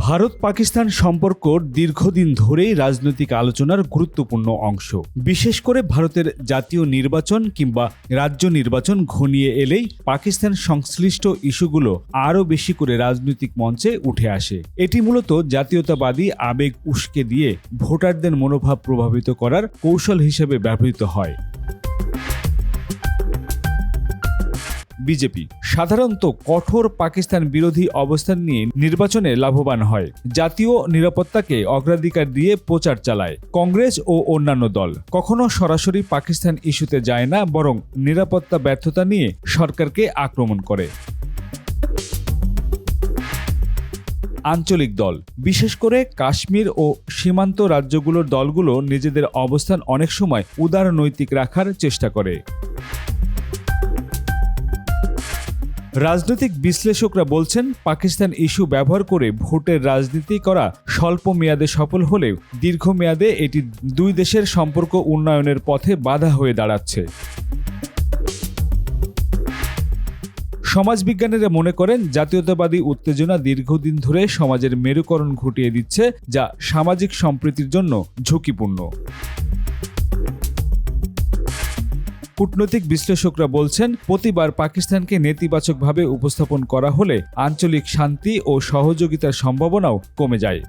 ভারত পাকিস্তান সম্পর্ক দীর্ঘদিন ধরেই রাজনৈতিক আলোচনার গুরুত্বপূর্ণ অংশ। বিশেষ করে ভারতের জাতীয় নির্বাচন কিংবা রাজ্য নির্বাচন ঘনিয়ে এলেই পাকিস্তান সংশ্লিষ্ট ইস্যুগুলো আরও বেশি করে রাজনৈতিক মঞ্চে উঠে আসে। এটি মূলত জাতীয়তাবাদী আবেগ উস্কে দিয়ে ভোটারদের মনোভাব প্রভাবিত করার কৌশল হিসেবে ব্যবহৃত হয়। বিজেপি সাধারণত কঠোর পাকিস্তান বিরোধী অবস্থান নিয়ে নির্বাচনে লাভবান হয়। জাতীয় নিরাপত্তাকে অগ্রাধিকার দিয়ে প্রচার চালায়। কংগ্রেস ও অন্যান্য দল কখনো সরাসরি পাকিস্তান ইস্যুতে যায় না, বরং নিরাপত্তা ব্যর্থতা নিয়ে সরকারকে আক্রমণ করে। আঞ্চলিক দল বিশেষ করে কাশ্মীর ও সীমান্ত রাজ্যগুলোর দলগুলো নিজেদের অবস্থান অনেক সময় উদারনৈতিক রাখার চেষ্টা করে। রাজনৈতিক বিশ্লেষকরা বলছেন, পাকিস্তান ইস্যু ব্যবহার করে ভোটের রাজনীতি করা স্বল্প মেয়াদে সফল হলেও দীর্ঘমেয়াদে এটি দুই দেশের সম্পর্ক উন্নয়নের পথে বাধা হয়ে দাঁড়াচ্ছে। সমাজবিজ্ঞানীরা মনে করেন, জাতীয়তাবাদী উত্তেজনা দীর্ঘদিন ধরে সমাজের মেরুকরণ ঘটিয়ে দিচ্ছে, যা সামাজিক সম্প্রীতির জন্য ঝুঁকিপূর্ণ। কূটনৈতিক বিশ্লেষকরা বলছেন, প্রতিবার পাকিস্তানকে নেতিবাচকভাবে উপস্থাপন করা হলে আঞ্চলিক শান্তি ও সহযোগিতার সম্ভাবনাও কমে যায়।